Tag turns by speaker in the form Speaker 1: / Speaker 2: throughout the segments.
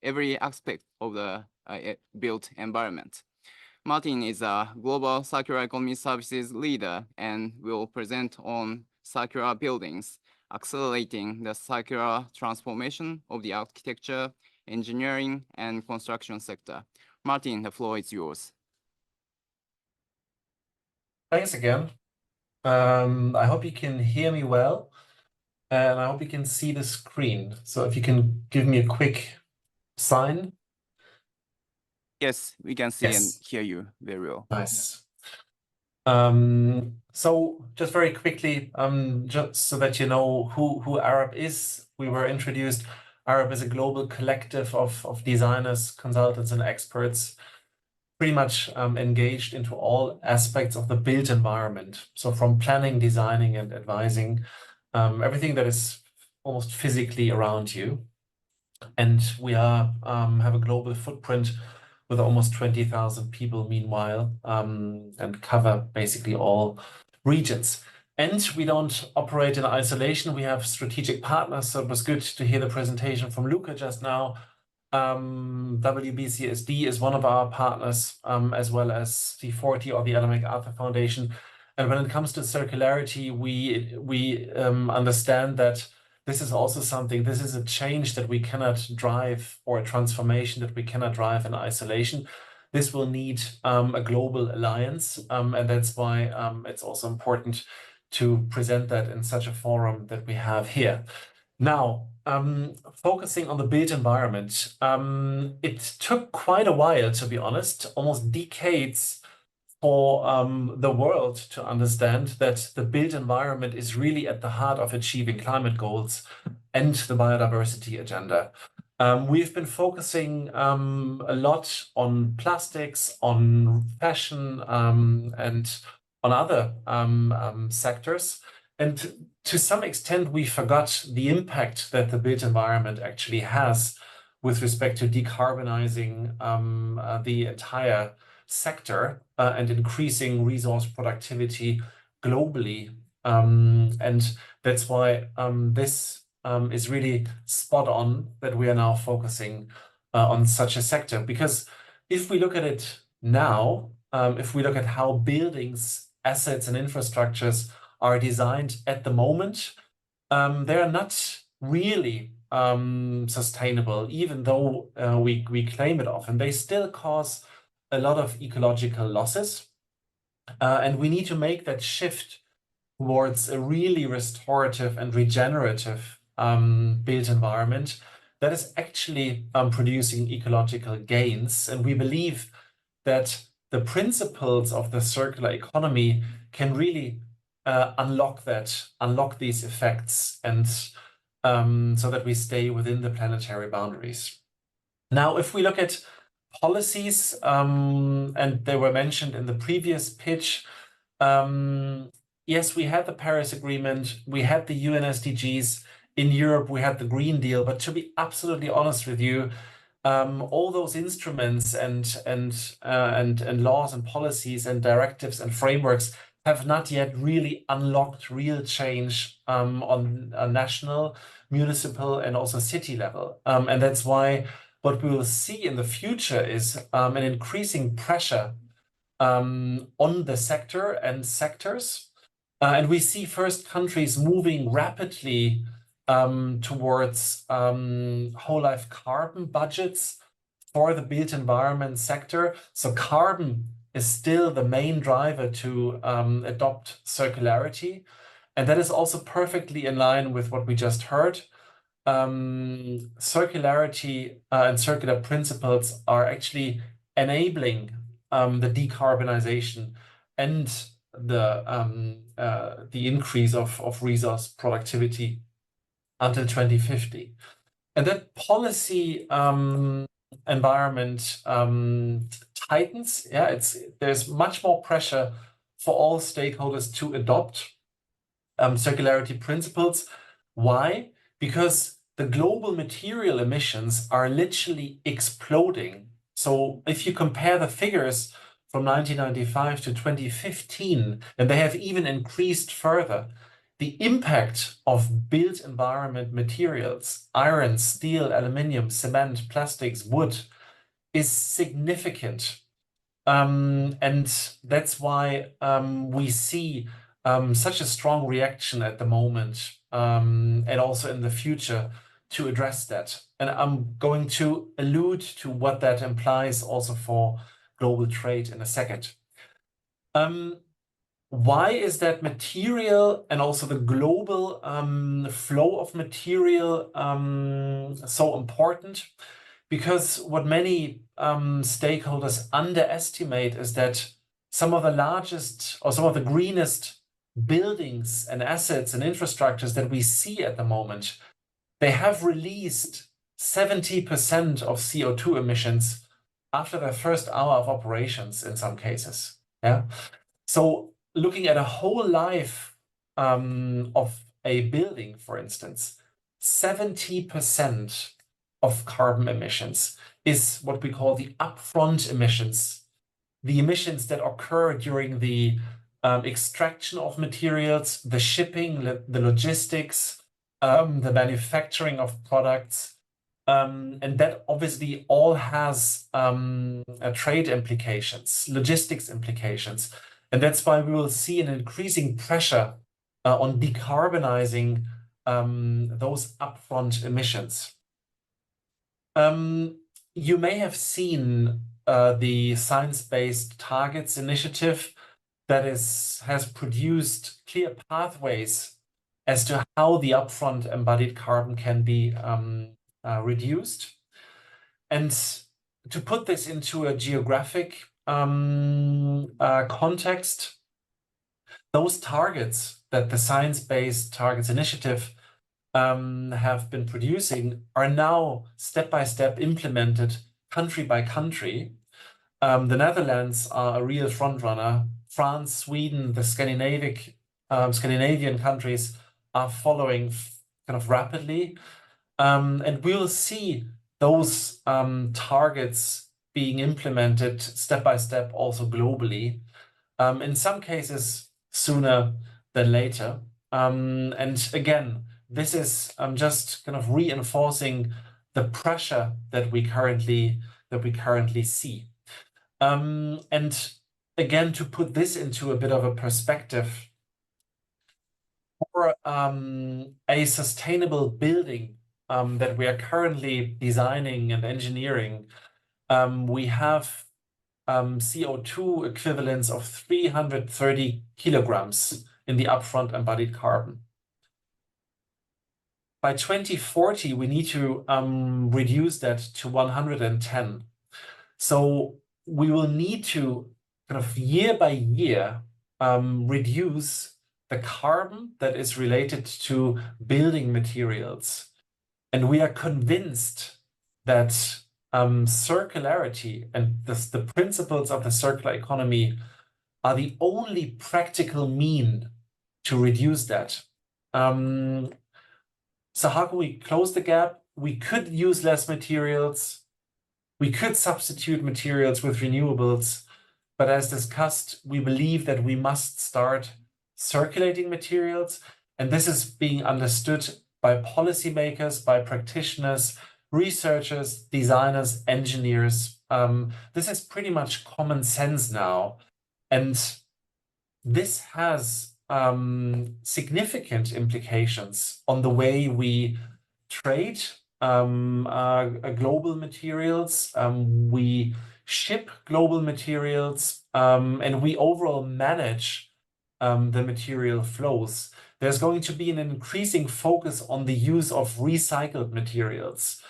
Speaker 1: every aspect of the built environment. Martin is a global circular economy services leader and will present on circular buildings, accelerating the circular transformation of the architecture, engineering, and construction sector. Martin, the floor is yours.
Speaker 2: Thanks again. I hope you can hear me well, and I hope you can see the screen. So if you can give me a quick sign.
Speaker 1: Yes, we can see and hear you very well.
Speaker 2: Nice. So just very quickly, just so that you know who ARUP is, we were introduced. ARUP is a global collective of designers, consultants, and experts, pretty much engaged into all aspects of the built environment. So from planning, designing, and advising, everything that is almost physically around you. And we have a global footprint with almost 20,000 people meanwhile, and cover basically all regions. And we don't operate in isolation. We have strategic partners. So it was good to hear the presentation from Luca just now. WBCSD is one of our partners, as well as C40 or the Atomic Arthur Foundation. And when it comes to circularity, we understand that this is also something, this is a change that we cannot drive, or a transformation that we cannot drive in isolation. This will need a global alliance, and that's why it's also important to present that in such a forum that we have here. Now, focusing on the built environment, it took quite a while, to be honest, almost decades, for the world to understand that the built environment is really at the heart of achieving climate goals and the biodiversity agenda. We've been focusing a lot on plastics, on fashion, and on other sectors. And to some extent, we forgot the impact that the built environment actually has with respect to decarbonizing the entire sector and increasing resource productivity globally. And that's why this is really spot on that we are now focusing on such a sector. Because if we look at it now, if we look at how buildings, assets, and infrastructures are designed at the moment, they are not really sustainable, even though we claim it often. They still cause a lot of ecological losses. And we need to make that shift towards a really restorative and regenerative built environment that is actually producing ecological gains. And we believe that the principles of the circular economy can really unlock these effects, and so that we stay within the planetary boundaries. Now, if we look at policies, and they were mentioned in the previous pitch, yes, we had the Paris Agreement, we had the UN SDGs. In Europe, we had the Green Deal. But to be absolutely honest with you, all those instruments and laws and policies and directives and frameworks have not yet really unlocked real change on a national, municipal, and also city level. And that's why what we will see in the future is an increasing pressure on the sector and sectors. And we see first countries moving rapidly towards whole life carbon budgets for the built environment sector. So carbon is still the main driver to adopt circularity. And that is also perfectly in line with what we just heard. Circularity and circular principles are actually enabling the decarbonization and the increase of resource productivity until 2050. And that policy environment tightens. Yeah, there's much more pressure for all stakeholders to adopt circularity principles. Why? Because the global material emissions are literally exploding. So if you compare the figures from 1995 to 2015, and they have even increased further, the impact of built environment materials, iron, steel, aluminum, cement, plastics, wood, is significant. And that's why we see such a strong reaction at the moment, and also in the future, to address that. And I'm going to allude to what that implies also for global trade in a second. Why is that material and also the global flow of material so important? Because what many stakeholders underestimate is that some of the largest or some of the greenest buildings and assets and infrastructures that we see at the moment, they have released 70% of CO2 emissions after their first hour of operations in some cases. Yeah. So looking at a whole life of a building, for instance, 70% of carbon emissions is what we call the upfront emissions, the emissions that occur during the extraction of materials, the shipping, the logistics, the manufacturing of products. And that obviously all has trade implications, logistics implications. And that's why we will see an increasing pressure on decarbonizing those upfront emissions. You may have seen the Science-Based Targets Initiative that has produced clear pathways as to how the upfront embodied carbon can be reduced. And to put this into a geographic context, those targets that the Science-Based Targets Initiative have been producing are now step-by-step implemented country by country. The Netherlands are a real frontrunner. France, Sweden, the Scandinavian countries are following kind of rapidly. And we'll see those targets being implemented step by step also globally. In some cases sooner than later. And again, this is just kind of reinforcing the pressure that we currently see. And again, to put this into a bit of a perspective, for a sustainable building that we are currently designing and engineering, we have CO2 equivalents of 330 kilograms in the upfront embodied carbon. By 2040, we need to reduce that to 110. So we will need to kind of year by year reduce the carbon that is related to building materials. And we are convinced that circularity and the principles of the circular economy are the only practical mean to reduce that. So how can we close the gap? We could use less materials. We could substitute materials with renewables. But as discussed, we believe that we must start circulating materials. And this is being understood by policymakers, by practitioners, researchers, designers, engineers. This is pretty much common sense now. And this has significant implications on the way we trade global materials, we ship global materials, and we overall manage the material flows. There's going to be an increasing focus on the use of recycled materials.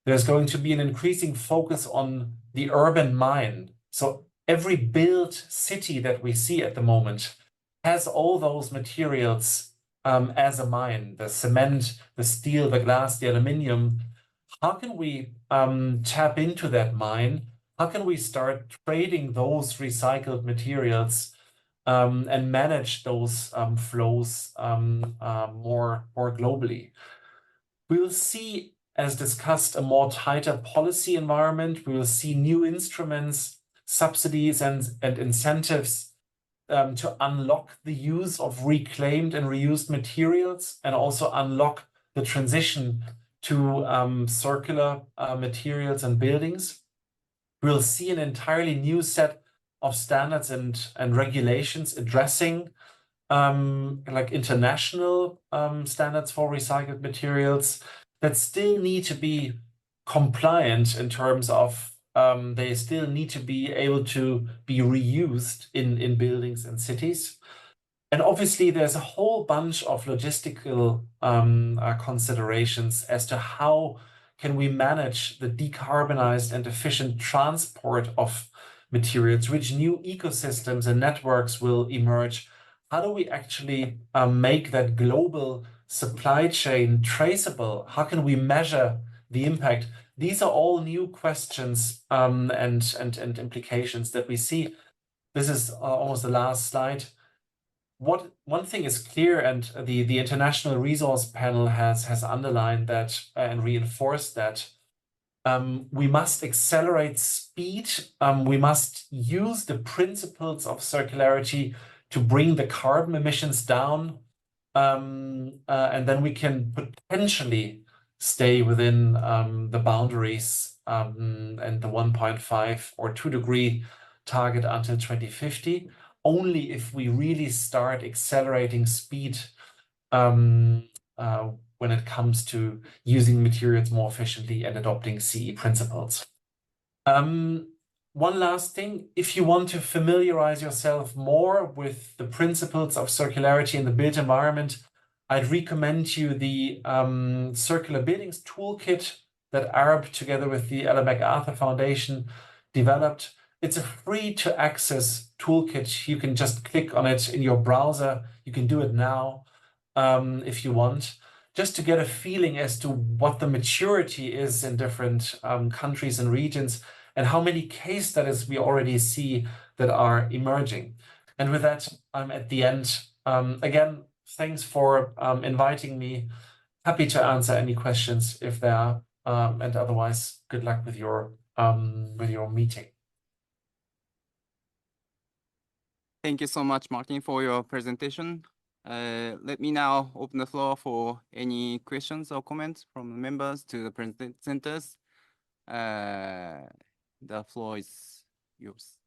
Speaker 2: There's going to be an increasing focus on the urban mine. So every built city that we see at the moment has all those materials as a mine, the cement, the steel, the glass, the aluminum. How can we tap into that mine? How can we start trading those recycled materials and manage those flows more globally? We will see, as discussed, a more tighter policy environment. We will see new instruments, subsidies and incentives to unlock the use of reclaimed and reused materials, and also unlock the transition to circular materials and buildings. We'll see an entirely new set of standards and regulations addressing like international standards for recycled materials that still need to be compliant in terms of they still need to be able to be reused in buildings and cities. And obviously, there's a whole bunch of logistical considerations as to how can we manage the decarbonized and efficient transport of materials, which new ecosystems and networks will emerge. How do we actually make that global supply chain traceable? How can we measure the impact? These are all new questions and implications that we see. This is almost the last slide. One thing is clear, and the International Resource Panel has underlined that and reinforced that we must accelerate speed. We must use the principles of circularity to bring the carbon emissions down, and then we can potentially stay within the boundaries and the 1.5 or 2 degree target until 2050. Only if we really start accelerating speed when it comes to using materials more efficiently and adopting CE principles. One last thing, if you want to familiarize yourself more with the principles of circularity in the built environment, I'd recommend you the Circular Buildings Toolkit that ARUP, together with the Ella MacArthur Foundation, developed. It's a free-to-access toolkit. You can just click on it in your browser. You can do it now if you want, just to get a feeling as to what the maturity is in different countries and regions, and how many case studies we already see that are emerging. And with that, I'm at the end. Again, thanks for inviting me. Happy to answer any questions if there are, and otherwise, good luck with your meeting.
Speaker 1: Thank you so much, Martin, for your presentation. Let me now open the floor for any questions or comments from the members to the presenters. The floor is yours.